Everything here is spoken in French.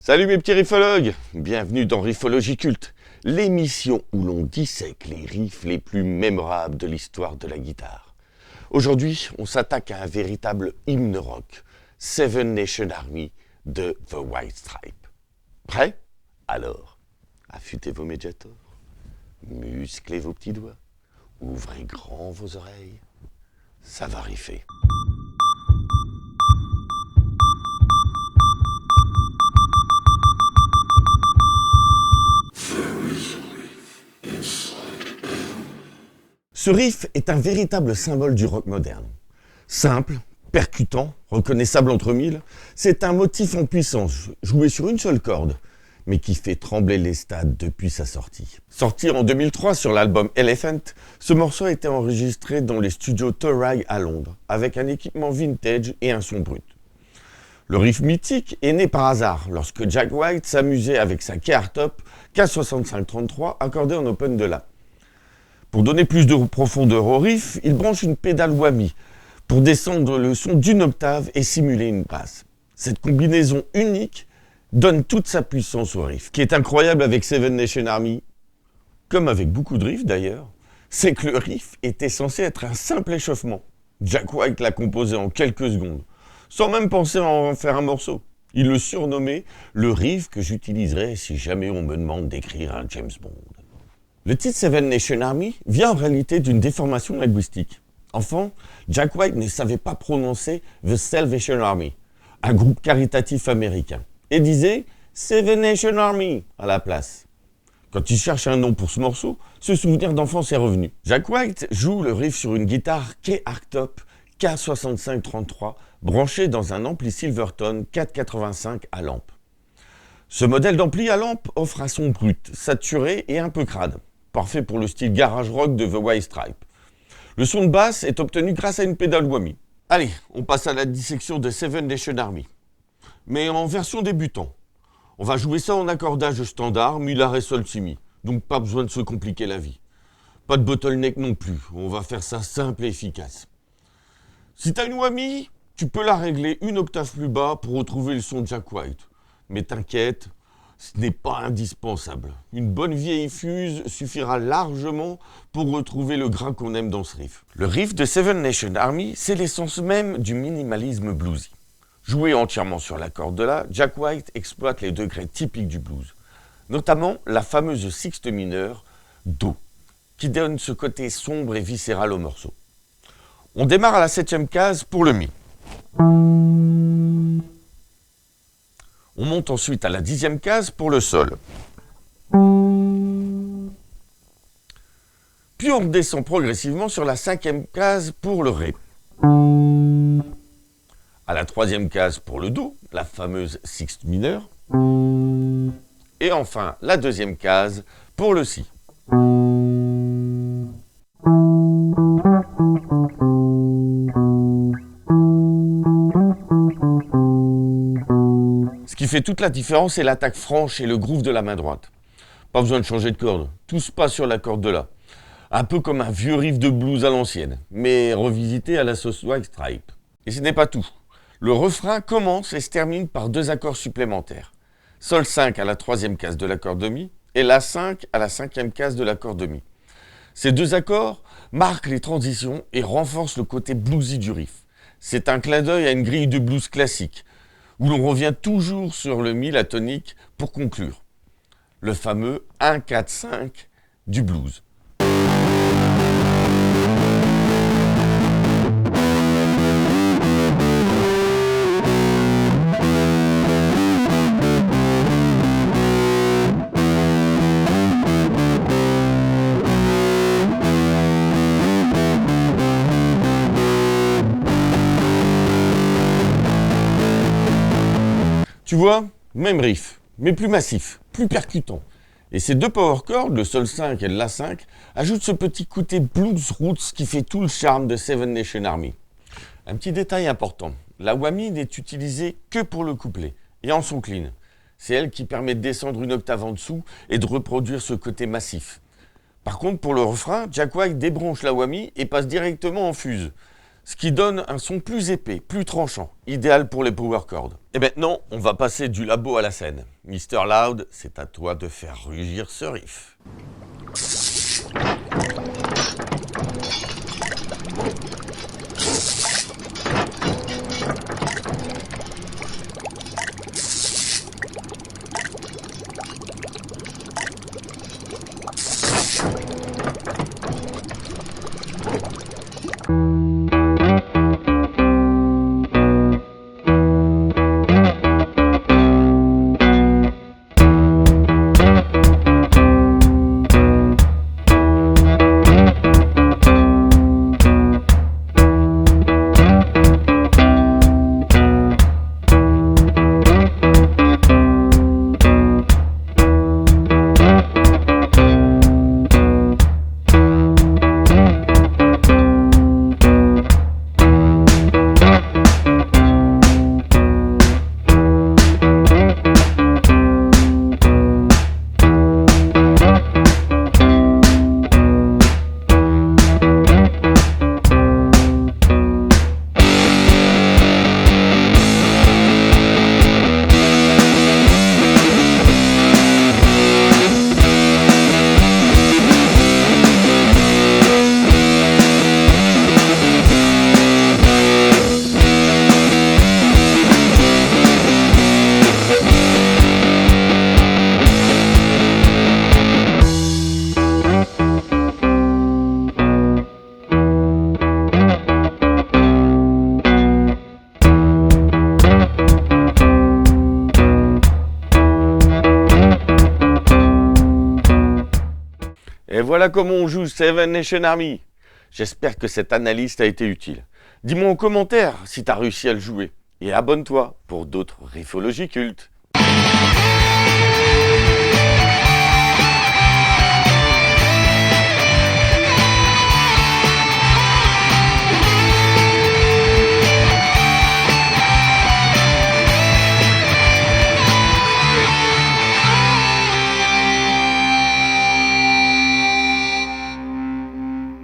Salut mes petits riffologues, bienvenue dans Riffologie Culte, l'émission où l'on dissèque les riffs les plus mémorables de l'histoire de la guitare. Aujourd'hui, on s'attaque à un véritable hymne rock, Seven Nation Army de The White Stripes. Prêt? Alors, affûtez vos médiators, musclez vos petits doigts, ouvrez grand vos oreilles, ça va riffer. Ce riff est un véritable symbole du rock moderne. Simple, percutant, reconnaissable entre mille, c'est un motif en puissance, joué sur une seule corde, mais qui fait trembler les stades depuis sa sortie. Sorti en 2003 sur l'album Elephant, ce morceau a été enregistré dans les studios Toray à Londres, avec un équipement vintage et un son brut. Le riff mythique est né par hasard, lorsque Jack White s'amusait avec sa key hardtop K6533 accordée en open de La. Pour donner plus de profondeur au riff, il branche une pédale whammy pour descendre le son d'une octave et simuler une basse. Cette combinaison unique donne toute sa puissance au riff. Ce qui est incroyable avec Seven Nation Army, comme avec beaucoup de riffs d'ailleurs, c'est que le riff était censé être un simple échauffement. Jack White l'a composé en quelques secondes, sans même penser à en faire un morceau. Il le surnommait le riff que j'utiliserai si jamais on me demande d'écrire un James Bond. Le titre Seven Nation Army vient en réalité d'une déformation linguistique. Enfant, Jack White ne savait pas prononcer The Salvation Army, un groupe caritatif américain, et disait Seven Nation Army à la place. Quand il cherche un nom pour ce morceau, ce souvenir d'enfance est revenu. Jack White joue le riff sur une guitare Key Hardtop K6533 branchée dans un ampli Silvertone 485 à lampe. Ce modèle d'ampli à lampe offre un son brut, saturé et un peu crade, parfait pour le style garage rock de The White Stripes. Le son de basse est obtenu grâce à une pédale whammy. Allez, on passe à la dissection de Seven Nation Army, mais en version débutant. On va jouer ça en accordage standard, mi, la, ré, sol, si, mi. Donc pas besoin de se compliquer la vie. Pas de bottleneck non plus, on va faire ça simple et efficace. Si t'as une whammy, tu peux la régler une octave plus bas pour retrouver le son de Jack White. Mais t'inquiète, ce n'est pas indispensable. Une bonne vieille fuse suffira largement pour retrouver le grain qu'on aime dans ce riff. Le riff de Seven Nation Army, c'est l'essence même du minimalisme bluesy. Joué entièrement sur la corde de La, Jack White exploite les degrés typiques du blues, notamment la fameuse sixte mineure Do, qui donne ce côté sombre et viscéral au morceau. On démarre à la 7e case pour le Mi. On monte ensuite à la 10e case pour le Sol. Puis on redescend progressivement sur la 5e case pour le Ré. À la 3e case pour le Do, la fameuse sixte mineure. Et enfin la 2e case pour le Si. Ce qui fait toute la différence, c'est l'attaque franche et le groove de la main droite. Pas besoin de changer de corde, tout se passe sur la corde de La. Un peu comme un vieux riff de blues à l'ancienne, mais revisité à la sauce White Stripe. Et ce n'est pas tout. Le refrain commence et se termine par 2 accords supplémentaires. Sol 5 à la 3e case de l'accord de Mi et La 5 à la 5e case de l'accord de Mi. Ces 2 accords marquent les transitions et renforcent le côté bluesy du riff. C'est un clin d'œil à une grille de blues classique, où l'on revient toujours sur le Mi, la tonique, pour conclure. Le fameux 1-4-5 du blues. Tu vois, même riff, mais plus massif, plus percutant. Et ces 2 power chords, le Sol 5 et le La 5, ajoutent ce petit côté blues roots qui fait tout le charme de Seven Nation Army. Un petit détail important, la whammy n'est utilisée que pour le couplet et en son clean. C'est elle qui permet de descendre une octave en dessous et de reproduire ce côté massif. Par contre, pour le refrain, Jack White débranche la whammy et passe directement en fuse. ce qui donne un son plus épais, plus tranchant, idéal pour les power chords. Et maintenant, on va passer du labo à la scène. Mr. Loud, c'est à toi de faire rugir ce riff. Et voilà comment on joue Seven Nation Army. J'espère que cette analyse t'a été utile. Dis-moi en commentaire si t'as réussi à le jouer. Et abonne-toi pour d'autres riffologies cultes.